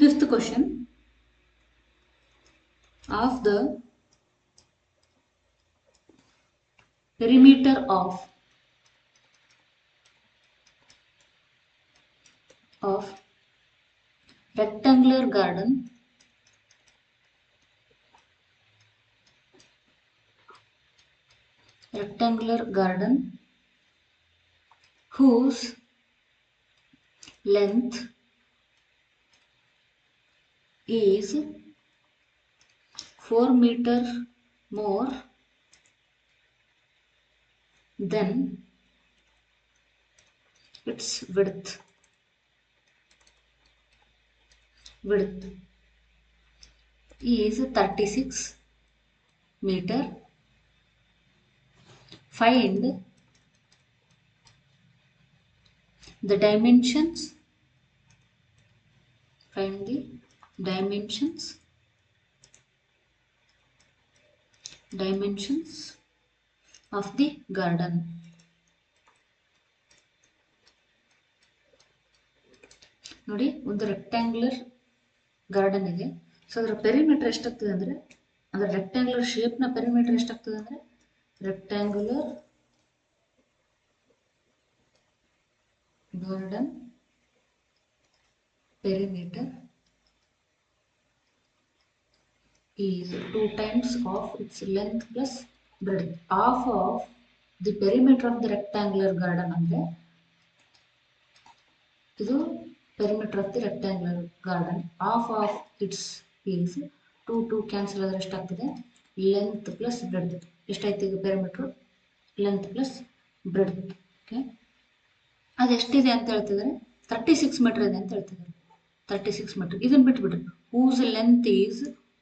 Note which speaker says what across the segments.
Speaker 1: Fifth question. Of the perimeter of rectangular garden whose length is 4 meter more than its width is 36 meter. Find the dimensions of the garden. ನೋಡಿ, ಒಂದು rectangular garden ಇದೆ. So ಅದರ perimeter ಎಷ್ಟಾಗ್ತದೆ ಅಂದರೆ, ಅದರ rectangular ಶೇಪ್ನ perimeter ಎಷ್ಟಾಗ್ತದೆ ಅಂದರೆ, rectangular garden perimeter is 2 times of its length plus breadth. Half of the perimeter of the rectangular garden ಅಂದ್ರೆ ಇದು perimeter of the rectangular garden. Half of its is 2 cancel ಆದರೆ ಎಷ್ಟಾಗ್ತದೆ, length plus breadth. ಎಷ್ಟಾಯ್ತು ಈಗ perimeter? length plus breadth. Okay, ಅದು ಎಷ್ಟಿದೆ ಅಂತ ಹೇಳ್ತಿದ್ದಾರೆ, 36 ಮೀಟರ್ ಇದೆ ಅಂತ ಹೇಳ್ತಿದ್ದಾರೆ. 36 ಮೀಟರ್. ಇದನ್ನ ಬಿಟ್ಬಿಟ್ರಿ, whose length is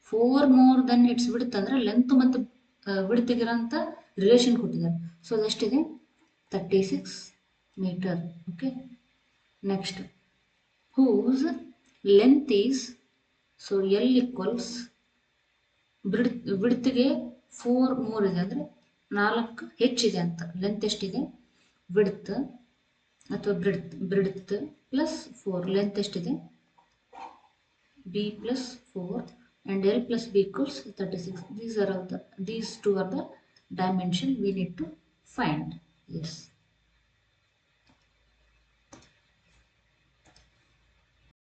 Speaker 1: 4 more than its width ಅಂದ್ರೆ ಲೆಂತ್ ಮತ್ತು ವಿಡ್ತಿಗಿರೋಂಥ ರಿಲೇಷನ್ ಕೊಟ್ಟಿದ್ದಾರೆ. ಸೊ ಅದೆಷ್ಟಿದೆ, 36 metre. Okay, next whose length is, so L equals ವಿಡ್ತ್ಗೆ 4 ಮೋರ್ ಇದೆ ಅಂದರೆ 4 ಹೆಚ್ಚಿದೆ ಅಂತ. ಲೆಂತ್ ಎಷ್ಟಿದೆ, ವಿಡ್ತ್ ಅಥವಾ ಬ್ರಿಡ್ತ್ ಪ್ಲಸ್ 4. ಲೆಂತ್ ಎಷ್ಟಿದೆ, b plus 4 and l plus b equals 36. These two are the dimension we need to find. Yes.